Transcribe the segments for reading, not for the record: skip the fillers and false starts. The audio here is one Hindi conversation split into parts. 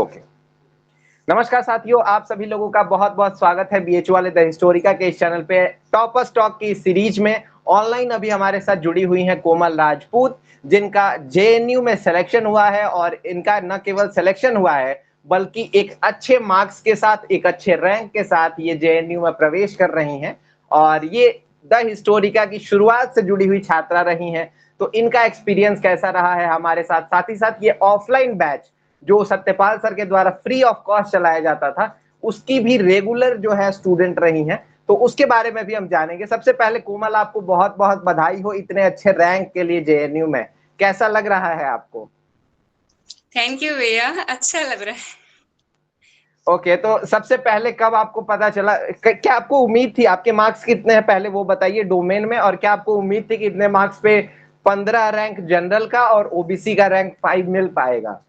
ओके। नमस्कार साथियों, आप सभी लोगों का बहुत-बहुत स्वागत है बीएचयू वाले द हिस्टोरिका के इस चैनल पे टॉपर्स टॉक की सीरीज में। ऑनलाइन अभी हमारे साथ जुड़ी हुई हैं कोमल राजपूत, जिनका जेएनयू में सिलेक्शन हुआ है और इनका न केवल सिलेक्शन हुआ है, बल्कि एक अच्छे मार्क्स के साथ, एक अच्छे रैंक के साथ ये जेएनयू में प्रवेश कर रही हैं और ये द हिस्टोरिका की शुरुआत से जुड़ी हुई छात्रा रही हैं। तो इनका एक्सपीरियंस कैसा रहा है हमारे साथ ही साथ ये ऑफलाइन बैच जो सत्यपाल सर के द्वारा फ्री ऑफ कॉस्ट चलाया जाता था, उसकी भी रेगुलर जो है स्टूडेंट रही हैं, तो उसके बारे में भी हम जानेंगे। सबसे पहले कोमल, आपको बहुत-बहुत बधाई हो इतने अच्छे रैंक के लिए जेएनयू में। कैसा लग रहा है आपको? थैंक यू भैया, अच्छा लग रहा है। ओके, तो सबसे पहले कब आपको पता चला, क्या आपको उम्मीद थी? आपके मार्क्स कितने हैं पहले वो बताइए डोमेन में, और क्या आपको उम्मीद थी कि इतने मार्क्स पे 15 रैंक जनरल का और ओबीसी का रैंक 5 मिल पाएगा?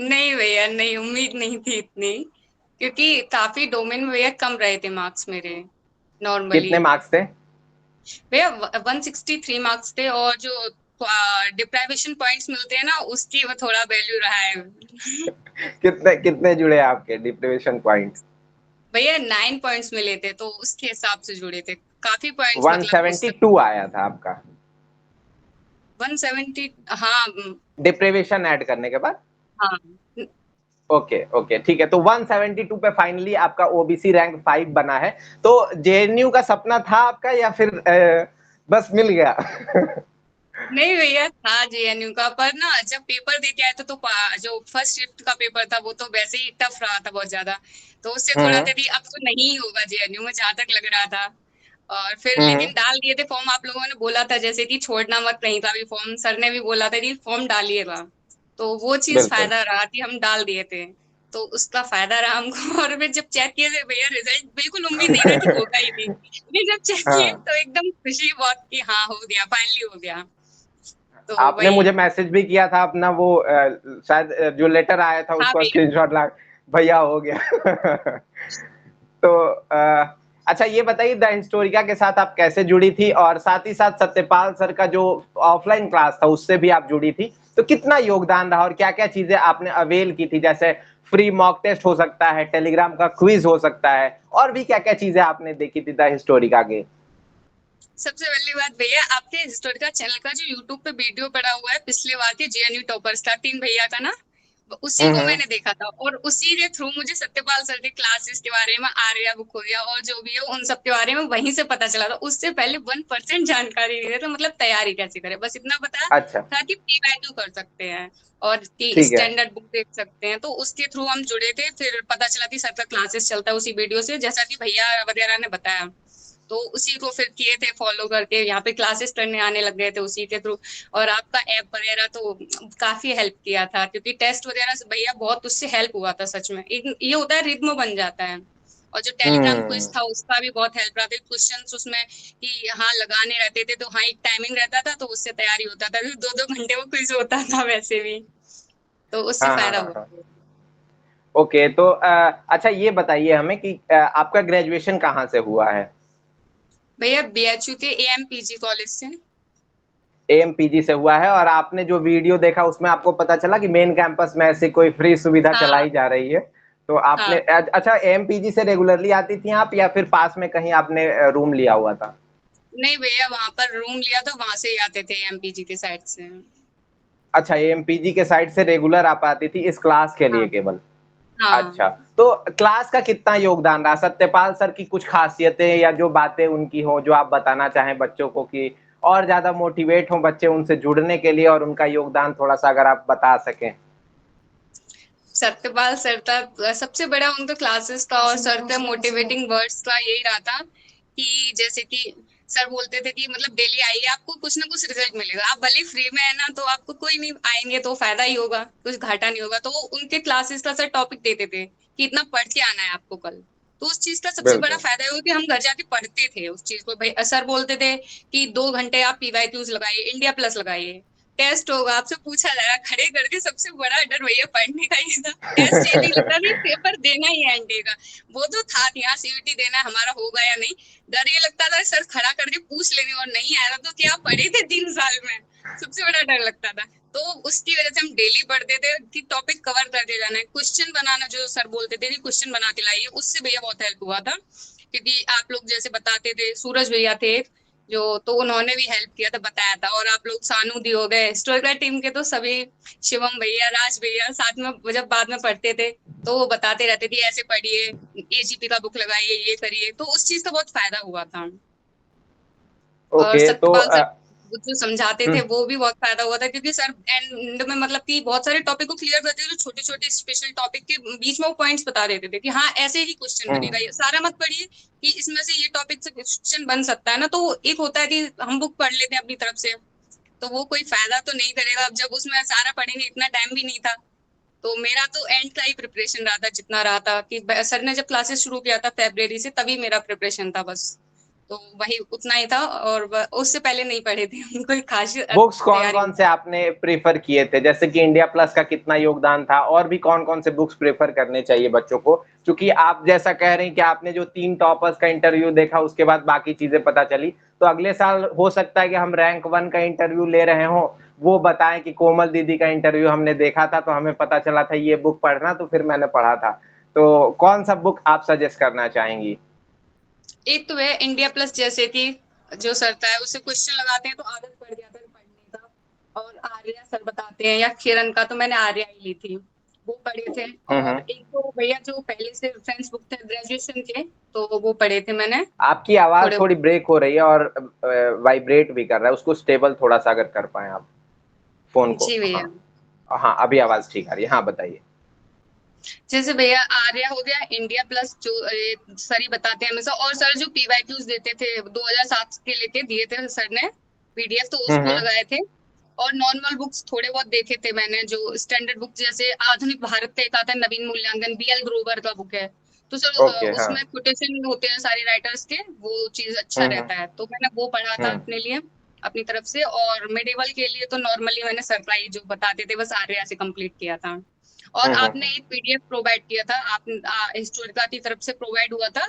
नहीं भैया, नहीं उम्मीद नहीं थी इतनी, क्योंकि काफी डोमेन में भैया कम रहे थे मार्क्स मेरे नॉर्मली। कितने मार्क्स थे? भैया 163 मार्क्स थे, और जो डिप्राइवेशन पॉइंट्स मिलते हैं ना, उसकी वो थोड़ा वैल्यू रहा है। कितने कितने जुड़े आपके डिप्रेशन पॉइंट्स? भैया 9 पॉइंट्स मिले थे, तो उसके हिसाब से जुड़े थे काफी पॉइंट्स, मतलब उस 172 आया था आपका 170। हाँ डिप्रेवेशन ऐड करने के बाद। हाँ। ओके ओके, ठीक है। तो 172 पे फाइनली आपका ओबीसी रैंक 5 बना है। तो जेएनयू का सपना था आपका या फिर बस मिल गया? नहीं भैया, था जेएनयू का, पर ना जब पेपर दे के आए थे तो जो फर्स्ट शिफ्ट का पेपर था वो तो वैसे ही टफ रहा था बहुत ज्यादा, तो उससे थोड़ा हम्म था कि अब तो नहीं होगा जेएनयू में, जहां तक लग रहा था। और फिर हम्म लेकिन डाल दिए थे फॉर्म, आप लोगों ने बोला था जैसे कि छोड़ना मत कहीं का भी फॉर्म, सर ने भी बोला था कि फॉर्म डालिएगा, तो वो चीज बिल्कुल। फायदा रहा कि हम डाल दिए थे, तो उसका फायदा रहा हमको। और फिर जब चेक किए थे भैया रिजल्ट, बिल्कुल उम्मीद नहीं था कि होगा ही नहीं, लेकिन जब चेक किए हाँ, तो एकदम खुशी बहुत कि हाँ हो गया, फाइनली हो गया। तो आपने वही। मुझे मैसेज भी किया था अपना वो शायद जो लेटर आया था हाँ उसका भैया। स्क्रीनशॉट ला, भैया हो गया। तो अच्छा ये बताइए द हिस्टोरिका के साथ आप कैसे जुड़ी थी, और साथ ही साथ सत्यपाल सर का जो ऑफलाइन क्लास था उससे भी आप जुड़ी थी, तो कितना योगदान रहा और क्या क्या चीजें आपने अवेल की थी? जैसे फ्री मॉक टेस्ट हो सकता है, टेलीग्राम का क्विज हो सकता है, और भी क्या क्या चीजें आपने देखी थी द हिस्टोरिका के? सबसे पहली बात भैया, आपके हिस्टोरिका चैनल का जो यूट्यूब पे वीडियो पड़ा हुआ है पिछले बार के जेएनयू टॉपर्स का, 3 भैया का ना, उसी को हम्म। मैंने देखा था, और उसी के थ्रू मुझे सत्यपाल सर के क्लासेस के बारे में, आर्या बुक हो गया और जो भी है उन सब के बारे में वहीं से पता चला था। उससे पहले 1% जानकारी नहीं थी, तो मतलब तैयारी कैसे करें, बस इतना पता अच्छा। था कि पीवाईक्यू कर सकते हैं और कि ठीक है। स्टैंडर्ड बुक देख सकते हैं, तो उसके थ्रू हम जुड़े थे। फिर पता चला कि सर का क्लासेस चलता है उसी वीडियो से, जैसा कि भैया वगैरह ने बताया, तो उसी को फिर किए थे फॉलो करके, यहाँ पे क्लासेस करने आने लग गए थे उसी के थ्रू। और आपका ऐप वगैरह तो काफी हेल्प किया था, क्योंकि टेस्ट वगैरह से भैया बहुत उससे हेल्प हुआ था सच में। ये होता है रिद्म बन जाता है। और जो टेलीग्राम क्विज हम्म। था उसका भी बहुत हेल्प रहा था, क्वेश्चंस उसमें कि हाँ लगाने रहते थे, तो हाँ एक टाइमिंग रहता था, तो उससे तैयारी होता था, 2-2 घंटे वो क्विज होता था वैसे भी, तो उससे हाँ हाँ फायदा हाँ हुआ। हाँ। ओके, तो अच्छा ये बताइए हमें कि आपका ग्रेजुएशन कहाँ से हुआ है? भैया बीएचयू के एएमपीजी कॉलेज से। एएमपीजी से हुआ है, और आपने जो वीडियो देखा उसमें आपको पता चला कि मेन कैंपस में ऐसी कोई फ्री सुविधा हाँ चलाई जा रही है, तो आपने हाँ। अच्छा एएमपीजी से रेगुलरली आती थी आप, या फिर पास में कहीं आपने रूम लिया हुआ था? नहीं भैया, वहां पर रूम लिया था, वहां से ही आते थे एमपीजी के साइड से। अच्छा, एएमपीजी के साइड से रेगुलर आप आती थी इस क्लास के लिए हाँ केवल? हाँ। अच्छा, तो क्लास का कितना योगदान रहा? सत्यपाल सर की कुछ खासियतें या जो बातें उनकी हो जो आप बताना चाहें बच्चों को, कि और ज्यादा मोटिवेट हो बच्चे उनसे जुड़ने के लिए, और उनका योगदान थोड़ा सा अगर आप बता सकें। सत्यपाल सर का सबसे बड़ा उनका क्लासेस का और सर का मोटिवेटिंग वर्ड्स का यही रहा था कि जैसे कि सर बोलते थे कि मतलब डेली आइए, आपको कुछ ना कुछ रिजल्ट मिलेगा, आप भले फ्री में है ना, तो आपको कोई नहीं, आएंगे तो फायदा ही होगा, कुछ घाटा नहीं होगा। तो वो उनके क्लासेस का सर टॉपिक देते थे कि इतना पढ़ के आना है आपको कल, तो उस चीज का सबसे बड़ा बिल्कुल। फायदा ये हुआ कि हम घर जाके पढ़ते थे उस चीज को। भाई सर बोलते थे कि 2 घंटे आप पीवाईक्यूज लगाइए, इंडिया प्लस लगाइए, टेस्ट होगा, आपसे पूछा जाएगा खड़े करके। सबसे बड़ा डर भैया पढ़ने का ही था, टेस्ट ये नहीं लगता था पेपर देना ही है एनडीए का, वो तो था कि हाँ सीयूटी देना है, हमारा होगा या नहीं। डर ये लगता था सर खड़ा करके पूछ लेंगे और नहीं आया तो क्या पढ़े थे 3 साल में, सबसे बड़ा डर लगता था। तो उसकी वजह से हम डेली पढ़ते थे कि टॉपिक कवर करते जाना है। क्वेश्चन बनाना जो सर बोलते थे कि क्वेश्चन बना के लाइए, उससे भैया बहुत हेल्प हुआ था। क्योंकि आप लोग जैसे बताते थे, सूरज भैया थे एक, जो तो उन्होंने भी हेल्प किया था, बताया था। और आप लोग सानू दी हो गए हिस्टोरिकल टीम के, तो सभी शिवम भैया, राज भैया साथ में जब बाद में पढ़ते थे तो वो बताते रहते थे ऐसे पढ़िए, एजीपी का बुक लगाइए, ये करिए, तो उस चीज का बहुत फायदा हुआ था। और ओके तो सत्यपाल सर वो जो समझाते थे हम्म, वो भी बहुत फायदा हुआ था, क्योंकि सर एंड में मतलब कि बहुत सारे टॉपिक को क्लियर करते थे, छोटे छोटे स्पेशल टॉपिक के बीच में वो पॉइंट्स बता देते थे कि हाँ ऐसे ही क्वेश्चन हम्म, बनेगा, ये सारा मत पढ़िए कि इसमें से ये टॉपिक से क्वेश्चन बन सकता है ना। तो एक होता है कि हम बुक पढ़ लेते हैं अपनी तरफ से, तो वो कोई फायदा तो नहीं करेगा। अब जब उसमें सारा पढ़ेंगे, इतना टाइम भी नहीं था। तो मेरा तो एंड का ही प्रिपरेशन रहा था, जितना रहा था कि सर ने जब क्लासेस शुरू किया था फरवरी से, तभी मेरा प्रिपरेशन था बस। तो वही उतना ही था, और उससे पहले नहीं पढ़े थे कोई खास बुक्स कौन तैयारी कौन नहीं। से आपने प्रेफर किए थे, जैसे कि इंडिया प्लस का कितना योगदान था, और भी कौन कौन से बुक्स प्रेफर करने चाहिए बच्चों को? क्योंकि आप जैसा कह रहे हैं कि आपने जो 3 टॉपर्स का इंटरव्यू देखा उसके बाद बाकी चीजें पता चली, तो अगले साल हो सकता है कि हम रैंक 1 का इंटरव्यू ले रहे हो, वो बताएं कि कोमल दीदी का इंटरव्यू हमने देखा था तो हमें पता चला था ये बुक पढ़ना, तो फिर मैंने पढ़ा था। तो कौन सा बुक आप सजेस्ट करना चाहेंगी? एक तो है इंडिया प्लस, जैसे कि जो सर था है उससे क्वेश्चन लगाते हैं तो आदत पड़ जाता है पढ़ने का। और आर्या सर बताते हैं, या किरण का, तो मैंने आर्या ही ली थी, वो पढ़े थे। और हम्म। एक तो भैया जो पहले से फ्रेंड्स बुक थे ग्रेजुएशन के, तो वो पढ़े थे मैंने आपकी आवाज थोड़े। थोड़ी ब्रेक हो रही है और वाइब्रेट भी कर रहा है, उसको स्टेबल थोड़ा सा अगर कर पाए आप फोन को। जी भैया। हाँ, हाँ अभी आवाज ठीक आ रही है, हाँ बताइए। जैसे भैया आर्या हो गया, इंडिया प्लस जो सर ही बताते हैं हमेशा। और सर जो पीवाईक्यूज देते थे 2007 के लेके दिए थे सर ने पीडीएफ, तो उसको हम्म। लगाए थे। और नॉर्मल बुक्स थोड़े बहुत देखे थे मैंने, जो स्टैंडर्ड बुक जैसे आधुनिक भारत का एक आता है नवीन मूल्यांकन, बीएल ग्रोवर का बुक है। तो सर ओके हाँ। उसमें कोटेशन होते हैं सारे राइटर्स के, वो चीज अच्छा हम्म। रहता है, तो मैंने वो पढ़ा था हम्म। अपने लिए, अपनी तरफ से। और मेडिवल के लिए तो नॉर्मली मैंने सरप्राइज जो बताते थे बस आर्या से कंप्लीट किया था। और आपने हम्म। एक पीडीएफ प्रोवाइड किया था, आप हिस्टोरिका की तरफ से प्रोवाइड हुआ था,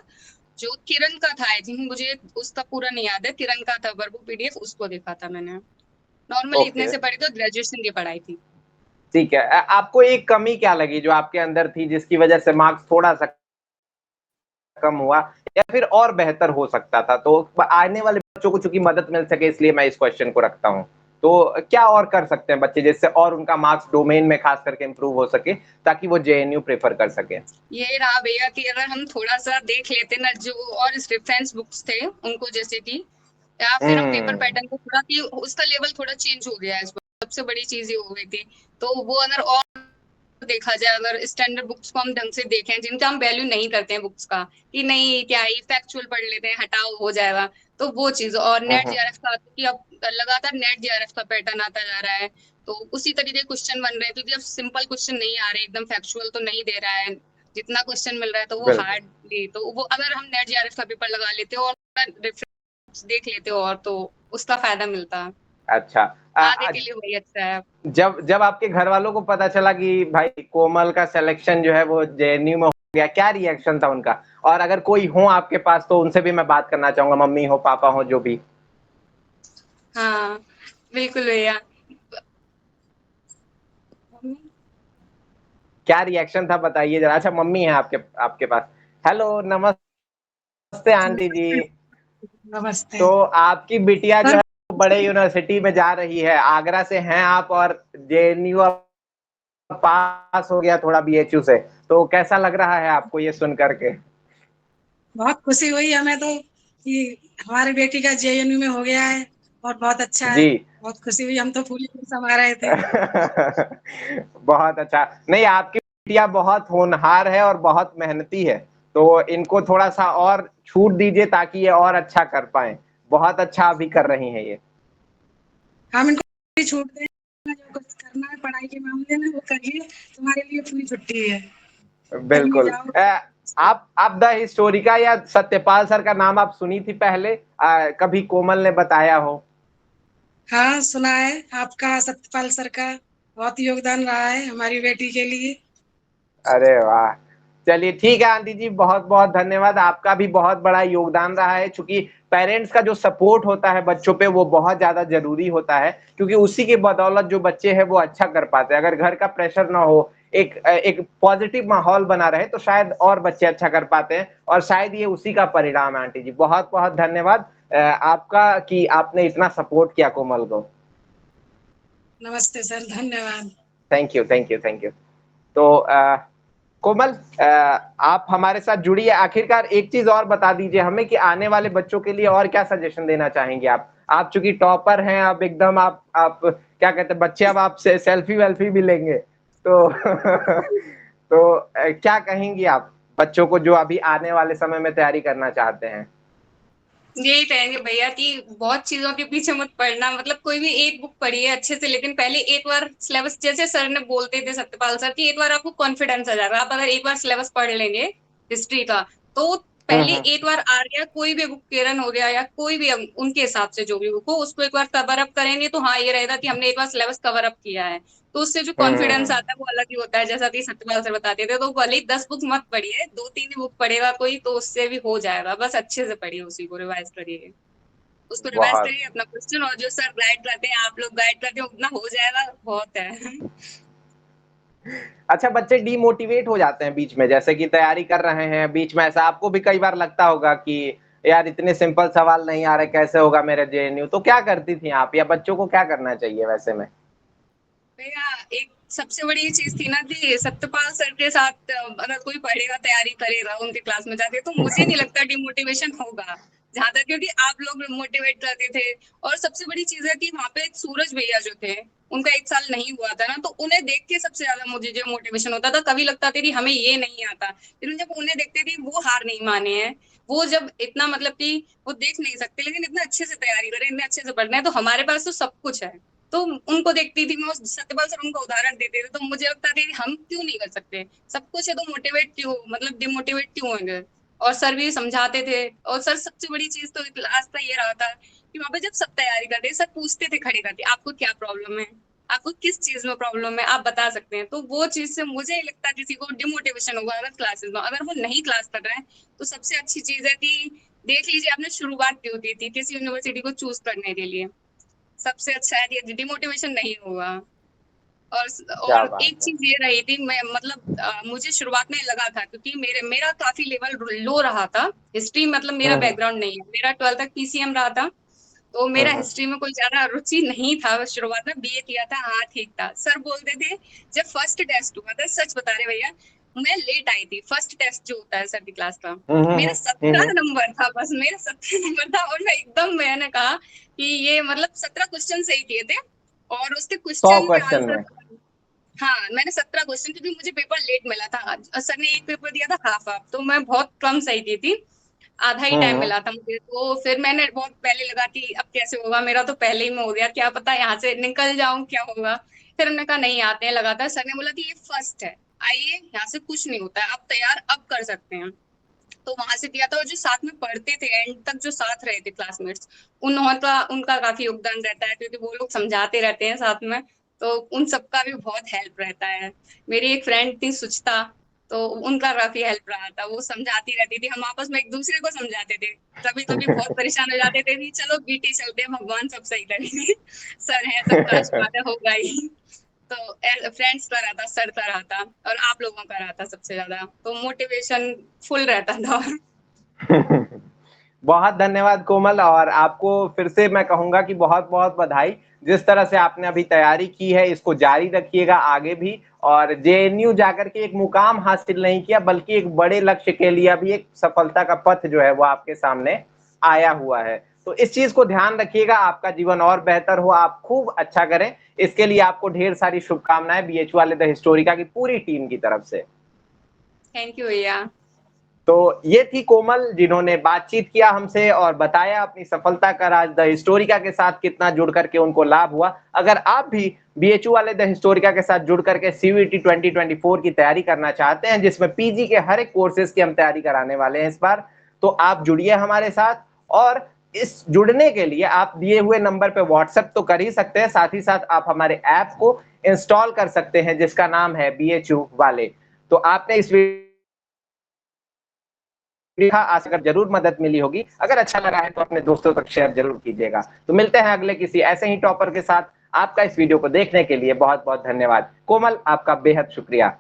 जो किरण का था। आई थिंक मुझे उसका पूरा नहीं याद है, किरण का था पर वो पीडीएफ, उसको देखा था मैंने। नॉर्मली इतने ओके से पढ़ी तो ग्रेजुएशन की पढ़ाई थी। ठीक है। आपको एक कमी क्या लगी जो आपके अंदर थी जिसकी वजह से मार्क्स थोड़ा सा कम हुआ, या फिर और बेहतर हो सकता था? तो आने वाले बच्चों को चूंकि मदद मिल सके इसलिए मैं इस क्वेश्चन को रखता हूँ। तो क्या और कर सकते हैं बच्चे जिससे और उनका मार्क्स डोमेन में खास करके इंप्रूव हो सके, ताकि वो जेएनयू प्रेफर कर सके? ये रहा भैया कि अगर हम थोड़ा सा देख लेते ना, जो और रेफरेंस बुक्स थे उनको, जैसे कि, या फिर हम पेपर हम्म। पैटर्न को थोड़ा, कि उसका लेवल थोड़ा चेंज हो गया है इस बार, सबसे बड़ी चीज ये हो गई थी। तो वो अगर और देखा जाए, अगर स्टैंडर्ड बुक्स को हम ढंग से देखें, जिनका हम वैल्यू नहीं करते हैं बुक्स का, कि नहीं क्या ही फैक्चुअल पढ़ लेते हैं, हटाओ हो जाएगा, तो वो चीज। और नेट हम्म। जेआरएफ का, कि अब लगातार नेट जेआरएफ का पैटर्न आता जा रहा है, तो उसी तरीके क्वेश्चन बन रहे हैं, क्योंकि अब सिंपल क्वेश्चन नहीं आ रहे, एकदम फैक्चुअल तो नहीं दे रहा है। जितना क्वेश्चन मिल रहा है तो वो बिल्कुल। हार्डली, तो वो अगर हम नेट जेआरएफ का पेपर लगा लेते हो और रेफरेंस देख लेते हो, और तो उसका फायदा मिलता है। अच्छा। आगे के लिए वही अच्छा है। जब जब आपके घर वालों को पता चला कि भाई कोमल का सिलेक्शन जो है वो जेएनयू में हो गया, क्या रिएक्शन था उनका? और अगर कोई हो आपके पास तो उनसे भी मैं बात करना चाहूंगा, मम्मी हो पापा हो जो भी। हाँ बिल्कुल भैया। क्या रिएक्शन था बताइए जरा। अच्छा मम्मी है आपके आपके पास। हेलो, नमस्ते आंटी जी। नमस्ते। नमस्ते। तो आपकी बिटिया जो सर, है वो बड़े यूनिवर्सिटी में जा रही है, आगरा से हैं आप, और जेएनयू पास हो गया थोड़ा बीएचयू से, तो कैसा लग रहा है आपको ये सुन करके? बहुत खुशी हुई हमें तो कि हमारी बेटी का जेएनयू में हो गया है, और बहुत अच्छा है। जी। बहुत खुशी हुई, हम तो फूली समा रहे थे। बहुत अच्छा। नहीं, आपकी बिटिया बहुत होनहार है और बहुत मेहनती है, तो इनको थोड़ा सा और छूट दीजिए ताकि ये और अच्छा कर पाए। बहुत अच्छा अभी कर रही हैं ये। हम इनको भी छूट दें, जो कुछ करना है पढ़ाई के मामले में वो करिए, तुम्हारे लिए पूरी छुट्टी है, कहीं बिल्कुल। जाओ। आप द हिस्टोरिका या सत्यपाल सर का नाम आप सुनी थी पहले? कभी कोमल ने बताया हो? हाँ सुना है, आपका सत्यपाल सर का बहुत योगदान रहा है हमारी बेटी के लिए। अरे वाह। चलिए ठीक है आंटी जी, बहुत बहुत धन्यवाद। आपका भी बहुत बड़ा योगदान रहा है, चूंकि पेरेंट्स का जो सपोर्ट होता है बच्चों पे वो बहुत ज्यादा जरूरी होता है, क्योंकि उसी की बदौलत जो बच्चे हैं वो अच्छा कर पाते हैं। अगर घर का प्रेशर ना हो, एक पॉजिटिव माहौल बना रहे, तो शायद और बच्चे अच्छा कर पाते हैं, और शायद ये उसी का परिणाम है। आंटी जी बहुत बहुत धन्यवाद आपका कि आपने इतना सपोर्ट किया कोमल को। नमस्ते सर, धन्यवाद। Thank you thank you thank you. तो कोमल, आप हमारे साथ जुड़िए। आखिरकार एक चीज और बता दीजिए हमें कि आने वाले बच्चों के लिए और क्या सजेशन देना चाहेंगे आप चूंकि टॉपर हैं, अब एकदम आप क्या कहते हैं, बच्चे अब आपसे सेल्फी वेल्फी भी लेंगे, तो तो क्या कहेंगी आप बच्चों को जो अभी आने वाले समय में तैयारी करना चाहते हैं? यही कहेंगे भैया कि बहुत चीजों के पीछे मत पढ़ना, मतलब कोई भी एक बुक पढ़िए अच्छे से, लेकिन पहले एक बार सिलेबस, जैसे सर ने बोलते थे सत्यपाल सर, कि एक बार आपको कॉन्फिडेंस आ जाएगा। आप अगर एक बार सिलेबस पढ़ लेंगे हिस्ट्री का, तो पहले हम्म। एक बार आ गया, कोई भी बुक किरण हो गया या कोई भी उनके हिसाब से जो भी बुक हो, उसको एक बार कवर अप करेंगे तो हाँ ये रहेगा कि हमने एक बार सिलेबस कवर अप किया है। तो उससे जो कॉन्फिडेंस हम्म। आता है वो अलग ही होता है। जैसा कि सत्यपाल सर बताते थे, तो भले ही 10 बुक मत पढ़िए, 2-3 ही बुक पढ़ेगा कोई तो उससे भी हो जाएगा। बस अच्छे से पढ़िए, उसी को रिवाइज करिए, उसको रिवाइज बहुत करिए अपना क्वेश्चन, और जो सर गाइड करते हैं, आप लोग गाइड करते हैं, उतना हो जाएगा, बहुत है। अच्छा, बच्चे डीमोटिवेट हो जाते हैं बीच में, जैसे कि तैयारी कर रहे हैं, बीच में ऐसा आपको भी कई बार लगता होगा कि यार इतने सिंपल सवाल नहीं आ रहे, कैसे होगा मेरा जेएनयू, तो क्या करती थी आप, या बच्चों को क्या करना चाहिए वैसे में? भैया एक सबसे बड़ी चीज थी ना कि सत्यपाल सर के साथ अगर कोई पढ़ेगा, तैयारी करेगा, उनके क्लास में जाके, तो मुझे नहीं लगता डिमोटिवेशन होगा जहां तक, क्योंकि आप लोग मोटिवेट करते थे। और सबसे बड़ी चीज है कि वहां पे सूरज भैया जो थे, उनका 1 साल नहीं हुआ था ना, तो उन्हें देख के सबसे ज्यादा मुझे जो मोटिवेशन होता था। कभी लगता था कि हमें ये नहीं आता, लेकिन जब उन्हें देखते थे वो हार नहीं माने हैं, वो जब इतना मतलब कि वो देख नहीं सकते लेकिन इतना अच्छे से तैयारी करें, इतने अच्छे से पढ़ना है, तो हमारे पास तो सब कुछ है। तो उनको देखती थी मैं, सत्यपाल सर उनका उदाहरण देते थे, तो मुझे लगता था कि हम क्यों नहीं कर सकते, सब कुछ है तो मोटिवेट क्यों, मतलब डिमोटिवेट क्यों होंगे। और सर भी समझाते थे। और सर सबसे बड़ी चीज तो क्लास का ये रहा था कि वहां पे जब सब तैयारी करते सर पूछते थे खड़े करके, आपको क्या प्रॉब्लम है, आपको किस चीज में प्रॉब्लम है, आप बता सकते हैं। तो वो चीज से मुझे नहीं लगता किसी को डिमोटिवेशन होगा अगर क्लासेस में, अगर वो नहीं क्लास कर रहे हैं। तो सबसे अच्छी चीज है कि देख लीजिए आपने शुरुआत क्यों की थी किसी यूनिवर्सिटी को चूज करने के लिए, सबसे अच्छा है कि डिमोटिवेशन नहीं होगा। और क्या और बात एक है। चीज ये रही थी, मैं मतलब मुझे शुरुआत में लगा था, क्योंकि मेरा काफी लेवल लो रहा था हिस्ट्री, मतलब मेरा हम्म। बैकग्राउंड नहीं है, मेरा 12th तक पीसीएम रहा था। तो मेरा हम्म। हिस्ट्री में कोई ज्यादा रुचि नहीं था, शुरुआत में बीए किया था, हाँ ठीक था। सर बोलते थे, जब फर्स्ट टेस्ट हुआ था, सच बता रहे भैया, मैं लेट आई थी, फर्स्ट टेस्ट जो होता है सर की क्लास का, मेरा 17 हम्म। नंबर था, बस मेरा 17 नंबर था। और मैं एकदम, मैंने कहा कि ये मतलब 17 क्वेश्चन सही किए थे, और उसके 100 क्वेश्चन में क्वेश्चन आंसर, में? हाँ मैंने 17 क्वेश्चन, क्योंकि मुझे पेपर लेट मिला था, सर ने एक पेपर दिया था हाफ हाफ, तो मैं बहुत कम सही की थी, आधा ही टाइम हम्म। मिला था मुझे। तो फिर मैंने बहुत पहले लगा कि अब कैसे होगा, मेरा तो पहले ही में हो गया, क्या पता यहाँ से निकल जाऊं, क्या होगा। फिर हमने कहा नहीं, आते हैं लगातार। सर ने बोला कि ये फर्स्ट है, आइए यहाँ से कुछ नहीं होता है, अब तैयार अब कर सकते हैं। तो वहां से दिया था। और जो साथ में पढ़ते थे एंड तक, जो साथ रहे थे क्लासमेट्स, उनका उनका काफी योगदान रहता है, क्योंकि वो लोग समझाते रहते हैं साथ में, तो उन सबका भी बहुत हेल्प रहता है। मेरी एक फ्रेंड थी सुचिता, तो उनका काफी हेल्प रहा था, वो समझाती रहती थी, हम आपस में एक दूसरे को समझाते थे। कभी कभी बहुत परेशान हो जाते थे कि चलो बीटी चलते हैं, भगवान सब सही करेंगे, सर है सबका आशीर्वाद है, होगा ही। तो फ्रेंड्स का रहता, सर का रहता, और आप लोगों का रहता सबसे ज्यादा, तो मोटिवेशन फुल रहता था। बहुत धन्यवाद कोमल, और आपको फिर से मैं कहूंगा कि बहुत बहुत बधाई। जिस तरह से आपने अभी तैयारी की है, इसको जारी रखिएगा आगे भी, और जेएनयू जाकर के एक मुकाम हासिल नहीं किया, बल्कि एक बड़े लक्ष्य के लिए अभी एक सफलता का पथ जो है वो आपके सामने आया हुआ है। तो इस चीज को ध्यान रखिएगा, आपका जीवन और बेहतर हो, आप खूब अच्छा करें। इसके लिए आपको ढेर सारी शुभकामनाएं बीएच वाले द हिस्टोरिका की पूरी टीम की तरफ से। थैंक यू भैया। तो ये थी कोमल, जिन्होंने बातचीत किया हमसे और बताया अपनी सफलता का राज, द हिस्टोरिका के साथ कितना जुड़ करके उनको लाभ हुआ। अगर आप भी बीएचयू वाले द हिस्टोरिका के साथ जुड़ करके सीयूईटी 2024 की तैयारी करना चाहते हैं, जिसमें पीजी के हर एक कोर्सेज की हम तैयारी कराने वाले हैं इस बार, तो आप जुड़िए हमारे साथ। और इस जुड़ने के लिए आप दिए हुए नंबर पे व्हाट्सएप तो कर ही सकते हैं, साथ ही साथ आप हमारे ऐप को इंस्टॉल कर सकते हैं, जिसका नाम है बीएचयू वाले। तो आपने इस वीडियो आशा कर जरूर मदद मिली होगी। अगर अच्छा लगा है तो अपने दोस्तों तक शेयर जरूर कीजिएगा। तो मिलते हैं अगले किसी ऐसे ही टॉपर के साथ। आपका इस वीडियो को देखने के लिए बहुत बहुत धन्यवाद। कोमल, आपका बेहद शुक्रिया।